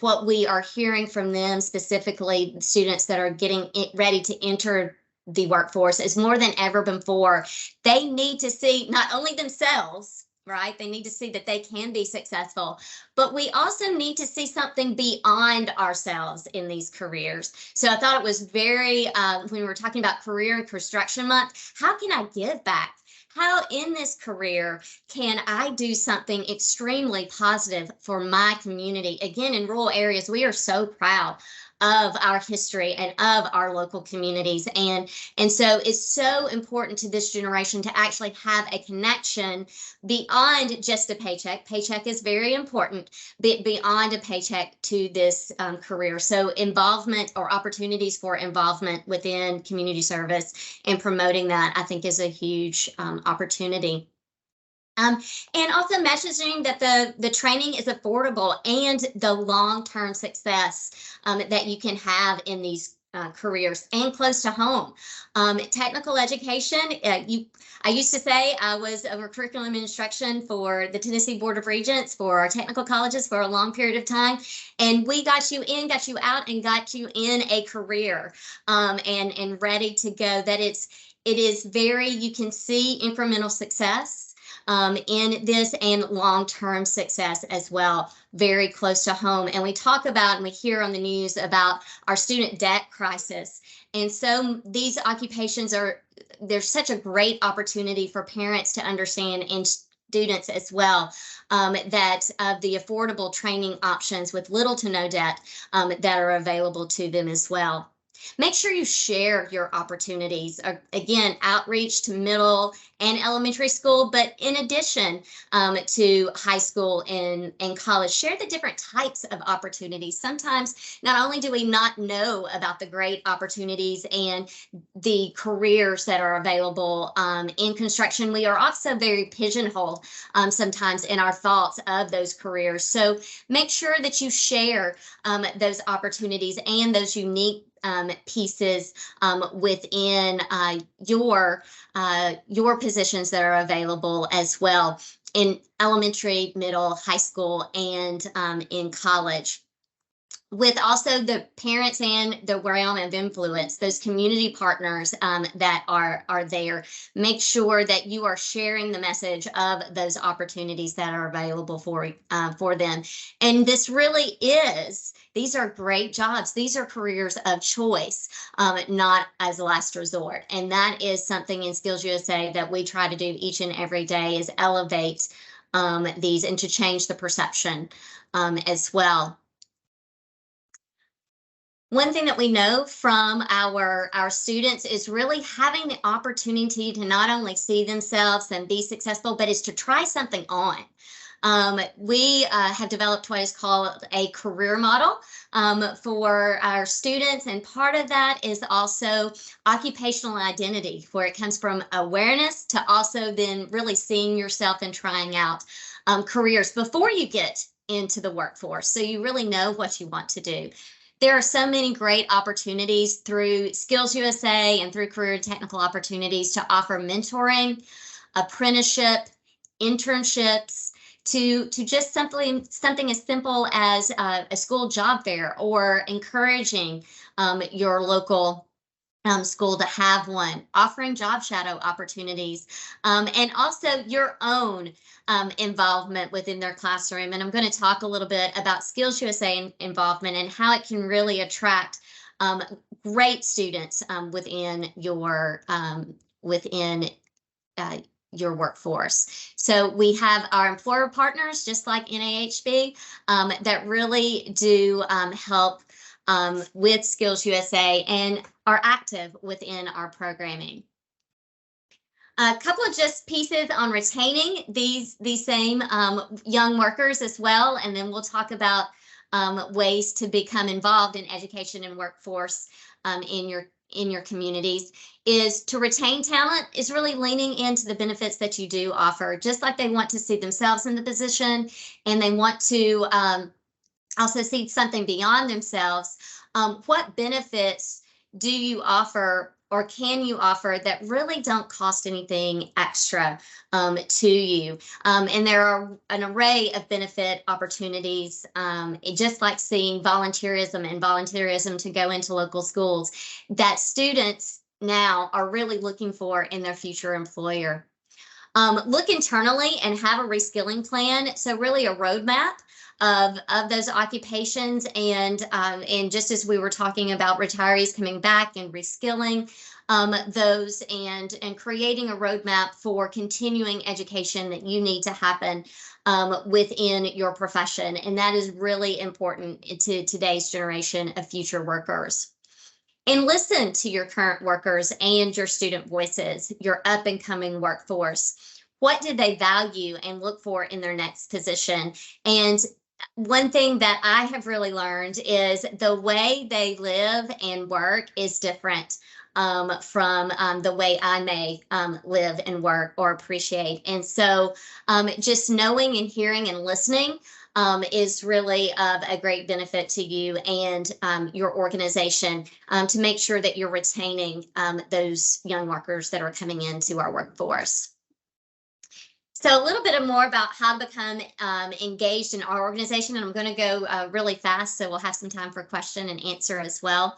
what we are hearing from them, specifically students that are getting ready to enter the workforce, is more than ever before, they need to see not only themselves, right? They need to see that they can be successful, but we also need to see something beyond ourselves in these careers. So I thought it was very, when we were talking about Career and Construction Month, how can I give back? How in this career can I do something extremely positive for my community? Again, in rural areas, we are so proud of our history and of our local communities. And so it's so important to this generation to actually have a connection beyond just a paycheck. Paycheck is very important, but beyond a paycheck to this career. So involvement or opportunities for involvement within community service and promoting that, I think, is a huge opportunity. And also messaging that the training is affordable and the long-term success that you can have in these careers and close to home. Technical education, I used to say I was over curriculum instruction for the Tennessee Board of Regents for our technical colleges for a long period of time. And we got you in, got you out, and got you in a career and ready to go. That It is you can see incremental success in this and long-term success as well, very close to home. And we talk about and we hear on the news about our student debt crisis. And so these occupations there's such a great opportunity for parents to understand, and students as well, that the affordable training options with little to no debt that are available to them as well. Make sure you share your opportunities. Again, outreach to middle and elementary school, but in addition to high school and college, share the different types of opportunities. Sometimes not only do we not know about the great opportunities and the careers that are available in construction, we are also very pigeonholed sometimes in our thoughts of those careers. So make sure that you share those opportunities and those unique pieces within your positions that are available as well in elementary, middle, high school, and in college. With also the parents and the realm of influence, those community partners that are there, make sure that you are sharing the message of those opportunities that are available for them. And this really these are great jobs. These are careers of choice, not as a last resort. And that is something in Skills USA that we try to do each and every day, is elevate these and to change the perception as well. One thing that we know from our students is really having the opportunity to not only see themselves and be successful, but is to try something on. We have developed what is called a career model for our students, and part of that is also occupational identity, where it comes from awareness to also then really seeing yourself and trying out careers before you get into the workforce, so you really know what you want to do. There are so many great opportunities through Skills USA and through Career and Technical Opportunities to offer mentoring, apprenticeship, internships, to just something as simple as a school job fair, or encouraging your local school to have one, offering job shadow opportunities, and also your own involvement within their classroom. And I'm going to talk a little bit about Skills USA involvement and how it can really attract great students within your workforce. So we have our employer partners, just like NAHB, that really do help with Skills USA and are active within our programming. A couple of just pieces on retaining these same young workers as well, and then we'll talk about ways to become involved in education and workforce in your communities. Is to retain talent is really leaning into the benefits that you do offer, just like they want to see themselves in the position, and they want to also see something beyond themselves. What benefits do you offer, or can you offer, that really don't cost anything extra to you? And there are an array of benefit opportunities, just like seeing volunteerism to go into local schools, that students now are really looking for in their future employer. Look internally and have a reskilling plan. So really a roadmap of those occupations, and just as we were talking about retirees coming back and reskilling those, and creating a roadmap for continuing education that you need to happen within your profession. And that is really important to today's generation of future workers. And listen to your current workers and your student voices, your up and coming workforce. What did they value and look for in their next position? And one thing that I have really learned is the way they live and work is different from the way I may live and work or appreciate. And so just knowing and hearing and listening is really of a great benefit to you and your organization, to make sure that you're retaining those young workers that are coming into our workforce. So a little bit more about how to become engaged in our organization, and I'm going to go really fast, so we'll have some time for question and answer as well.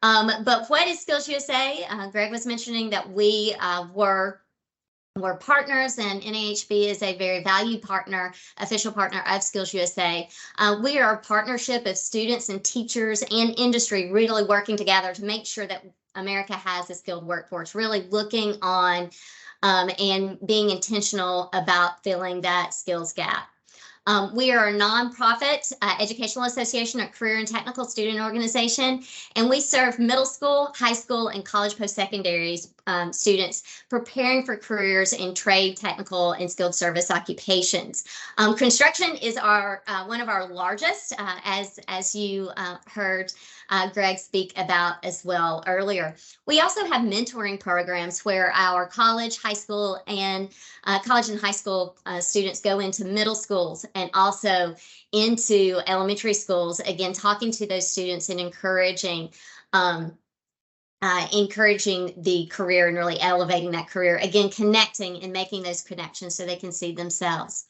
But what is Skills USA? Greg was mentioning that we were partners, and NAHB is a very valued partner, official partner of Skills USA. We are a partnership of students and teachers and industry really working together to make sure that America has a skilled workforce, really looking on and being intentional about filling that skills gap. We are a nonprofit educational association, a career and technical student organization, and we serve middle school, high school, and college post-secondary students preparing for careers in trade, technical, and skilled service occupations. Construction is our one of our largest, as you heard Greg speak about as well earlier. We also have mentoring programs where our college, high school, and high school students go into middle schools and also into elementary schools, again, talking to those students and encouraging the career and really elevating that career, again, connecting and making those connections so they can see themselves.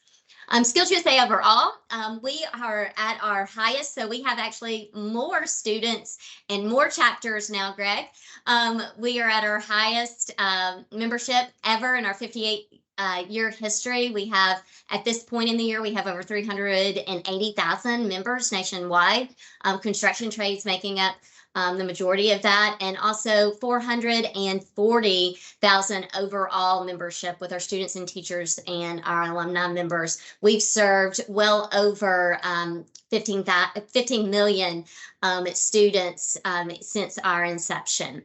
Skills USA overall, we are at our highest, so we have actually more students and more chapters now, Greg. We are at our highest membership ever in our 58-year history. We have, at this point in the year, we have over 380,000 members nationwide, construction trades making up the majority of that, and also 440,000 overall membership with our students and teachers and our alumni members. We've served well over 15 million students since our inception.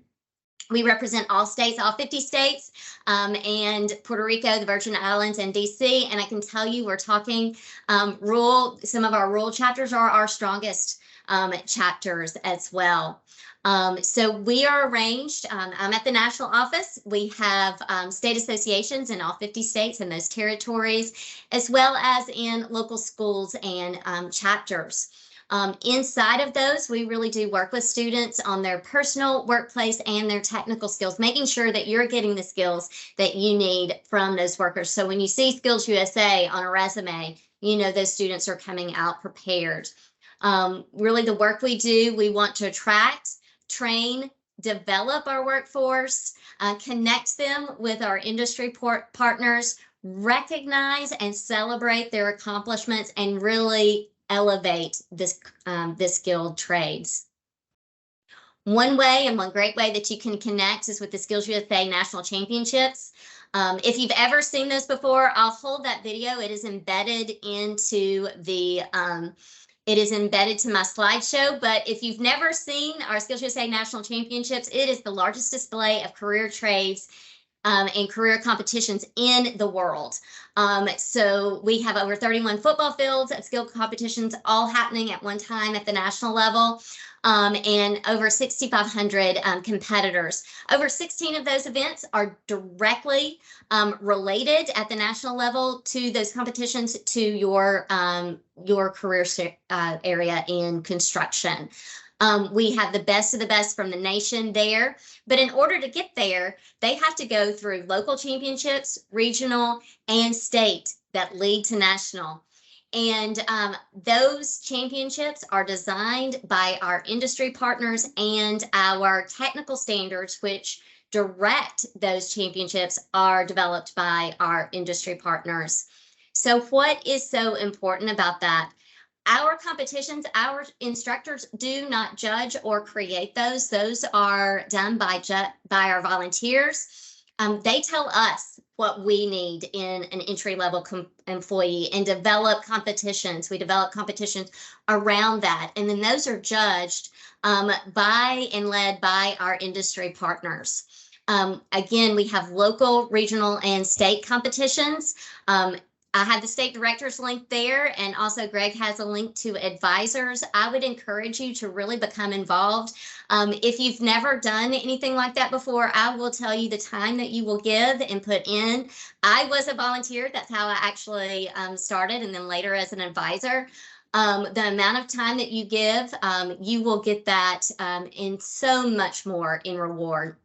We represent all states, all 50 states, and Puerto Rico, the Virgin Islands, and DC. And I can tell you, we're talking some of our rural chapters are our strongest chapters as well. So we are arranged, I'm at the national office. We have state associations in all 50 states and those territories, as well as in local schools and chapters. Inside of those, we really do work with students on their personal, workplace, and their technical skills, making sure that you're getting the skills that you need from those workers. So when you see Skills USA on a resume, you know those students are coming out prepared. Really, the work we do, we want to attract, train, develop our workforce, connect them with our industry partners, recognize and celebrate their accomplishments, and really elevate this skilled trades. One way, and one great way that you can connect, is with the Skills USA National Championships. If you've ever seen those before, I'll hold that video. It is embedded into the it is embedded to my slideshow, but if you've never seen our Skills USA National Championships, it is the largest display of career trades and career competitions in the world. So we have over 31 football fields of skill competitions all happening at one time at the national level, and over 6,500 competitors. Over 16 of those events are directly related at the national level to those competitions, to your career area in construction. We have the best of the best from the nation there, but in order to get there, they have to go through local championships, regional, and state that lead to national. And those championships are designed by our industry partners, and our technical standards, which direct those championships, are developed by our industry partners. So what is so important about that? Our competitions, our instructors do not judge or create those. Those are done by our volunteers. They tell us what we need in an entry-level employee and develop competitions. We develop competitions around that. And then those are judged by and led by our industry partners. Again, we have local, regional, and state competitions. I have the state directors link there, and also Greg has a link to advisors. I would encourage you to really become involved. If you've never done anything like that before, I will tell you the time that you will give and put in. I was a volunteer. That's how I actually started, and then later as an advisor. The amount of time that you give, you will get that in so much more in reward.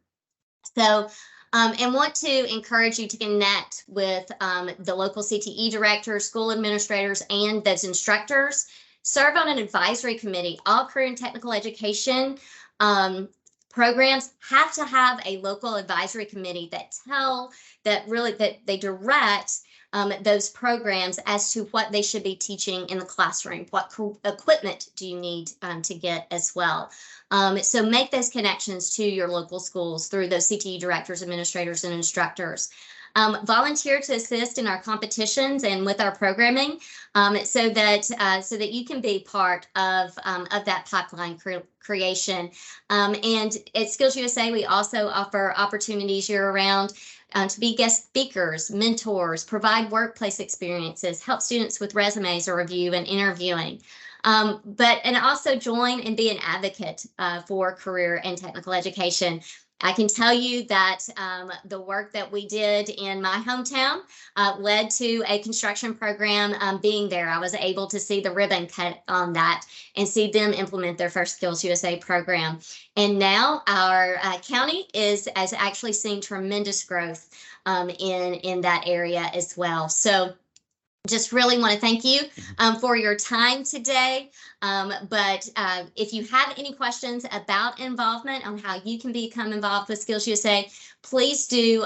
So, and want to encourage you to connect with the local CTE directors, school administrators, and those instructors. Serve on an advisory committee. All career and technical education programs have to have a local advisory committee that they direct those programs as to what they should be teaching in the classroom. What equipment do you need to get as well? So make those connections to your local schools through those CTE directors, administrators, and instructors. Volunteer to assist in our competitions and with our programming, so that you can be part of that pipeline creation. And at Skills USA, we also offer opportunities year-round to be guest speakers, mentors, provide workplace experiences, help students with resumes or review and interviewing. And also join and be an advocate for career and technical education. I can tell you that the work that we did in my hometown led to a construction program being there. I was able to see the ribbon cut on that and see them implement their first Skills USA program. And now our county has actually seen tremendous growth in that area as well. So just really want to thank you for your time today. But if you have any questions about involvement on how you can become involved with Skills USA, please do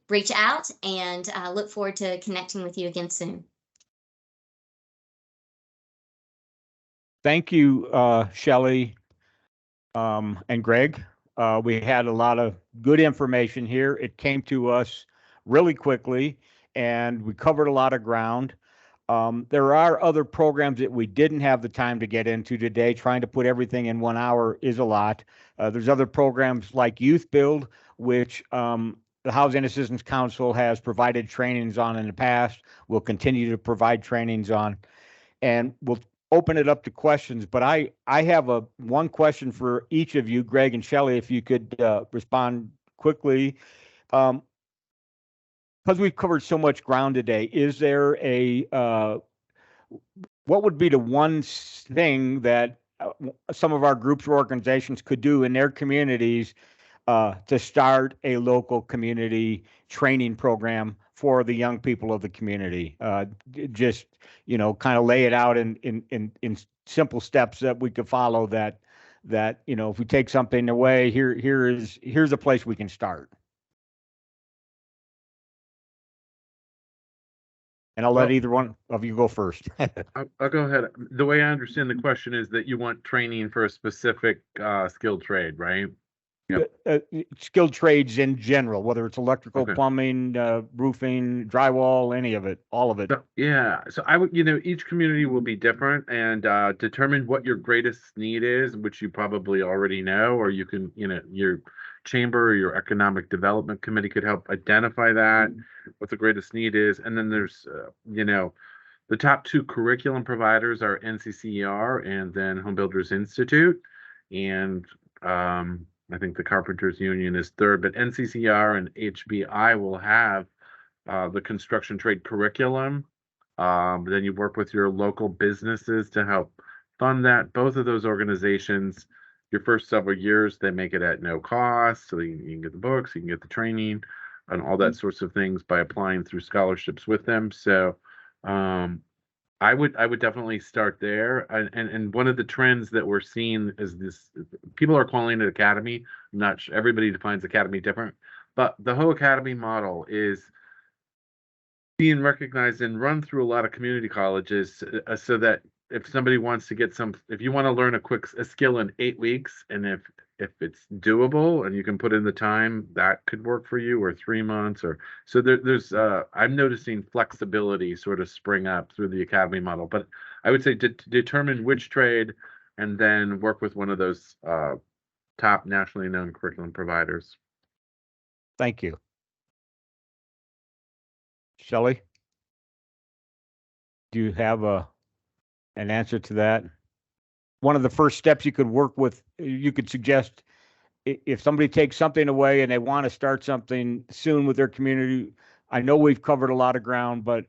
reach out, and look forward to connecting with you again soon. Thank you, Shelley and Greg. We had a lot of good information here. It came to us really quickly, and we covered a lot of ground. There are other programs that we didn't have the time to get into today. Trying to put everything in 1 hour is a lot. There's other programs like Youth Build, which the Housing Assistance Council has provided trainings on in the past. We'll continue to provide trainings on, and we'll open it up to questions. But I have one question for each of you, Greg and Shelley, if you could respond quickly. Because we've covered so much ground today, is there what would be the one thing that some of our groups or organizations could do in their communities to start a local community training program for the young people of the community? Just, kind of lay it out in simple steps that we could follow, that if we take something away, here's a place we can start. And I'll let either one of you go first. I'll go ahead. The way I understand the question is that you want training for a specific skilled trade, right? Yep. Skilled trades in general, whether it's electrical, plumbing, roofing, drywall, any of it, all of it. So, yeah. So I would, each community will be different, and determine what your greatest need is, which you probably already know, or you can, your chamber or your economic development committee could help identify that, what the greatest need is. And then there's, the top two curriculum providers are NCCER and then Home Builders Institute. And I think the Carpenters Union is third, but NCCER and HBI will have the construction trade curriculum. Then you work with your local businesses to help fund that. Both of those organizations, your first several years, they make it at no cost. So you can get the books, you can get the training, and all that sorts of things by applying through scholarships with them. So I would definitely start there. And one of the trends that we're seeing is this: people are calling it academy. I'm not sure, everybody defines academy different, but the whole academy model is being recognized and run through a lot of community colleges, so that if somebody wants to get if you want to learn a skill in 8 weeks, and if it's doable and you can put in the time, that could work for you, or 3 months, or so there's I'm noticing flexibility sort of spring up through the academy model. But I would say determine which trade, and then work with one of those top nationally known curriculum providers. Thank you. Shelley, do you have an answer to that? One of the first steps you could suggest, if somebody takes something away and they want to start something soon with their community. I know we've covered a lot of ground, but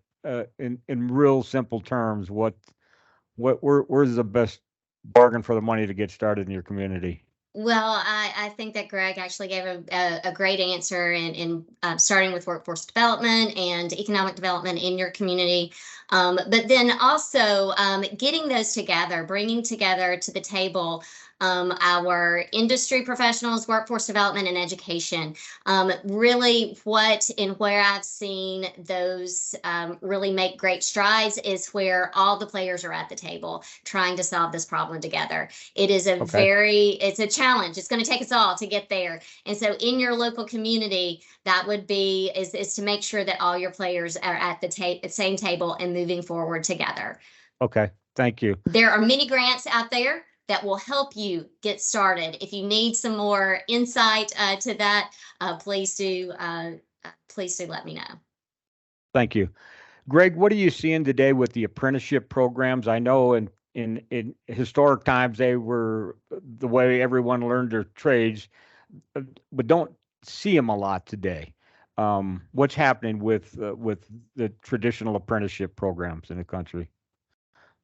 in real simple terms, where's the best bargain for the money to get started in your community? Well, I think that Greg actually gave a great answer in starting with workforce development and economic development in your community. But then also getting those together, bringing together to the table our industry professionals, workforce development, and education. Really what and where I've seen those really make great strides is where all the players are at the table trying to solve this problem together. It is a it's a challenge. It's going to take us all to get there. And so in your local community, that would be is to make sure that all your players are at the same table and moving forward together. Okay, thank you. There are many grants out there that will help you get started. If you need some more insight to that, please do let me know. Thank you. Greg, what are you seeing today with the apprenticeship programs? I know in historic times they were the way everyone learned their trades, but don't see them a lot today. What's happening with the traditional apprenticeship programs in the country?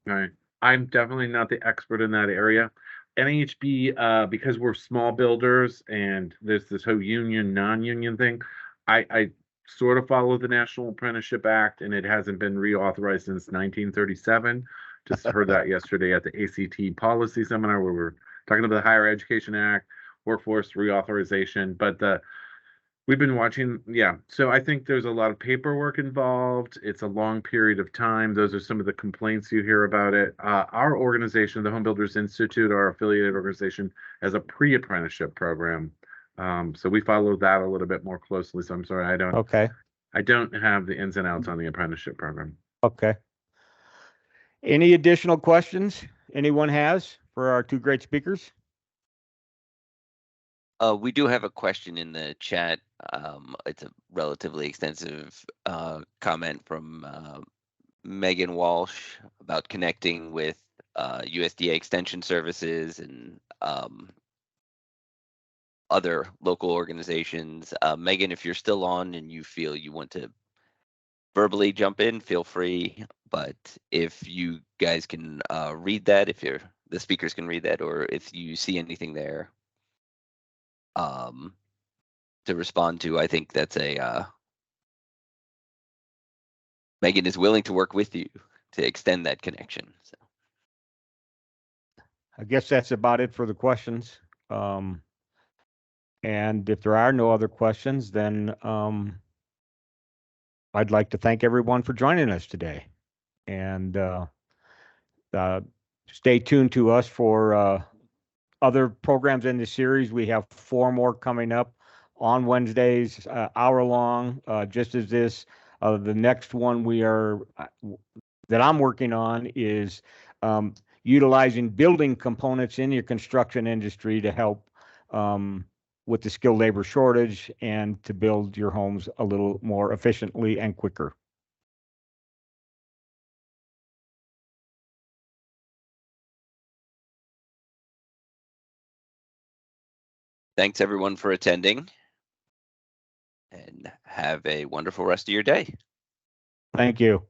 Right. I'm definitely not the expert in that area. NAHB, because we're small builders and there's this whole union, non-union thing, I sort of follow the National Apprenticeship Act, and it hasn't been reauthorized since 1937. Just heard that yesterday at the ACT policy seminar where we're talking about the Higher Education Act, workforce reauthorization, but we've been watching, yeah. So I think there's a lot of paperwork involved. It's a long period of time. Those are some of the complaints you hear about it. Our organization, the Home Builders Institute, our affiliated organization, has a pre-apprenticeship program. So we follow that a little bit more closely. So I'm sorry, I don't have the ins and outs on the apprenticeship program. Okay. Any additional questions anyone has for our two great speakers? We do have a question in the chat. It's a relatively extensive comment from Megan Walsh about connecting with USDA Extension Services and other local organizations. Megan, if you're still on and you feel you want to verbally jump in, feel free. But if you guys can read that, if the speakers can read that, or if you see anything there to respond to, I think that's Megan is willing to work with you to extend that connection. So I guess that's about it for the questions. And if there are no other questions, then I'd like to thank everyone for joining us today. And stay tuned to us for other programs in the series. We have 4 more coming up on Wednesdays, hour long, just as this. The next one that I'm working on is utilizing building components in your construction industry to help with the skilled labor shortage and to build your homes a little more efficiently and quicker. thanks everyone for attending, and have a wonderful rest of your day. Thank you.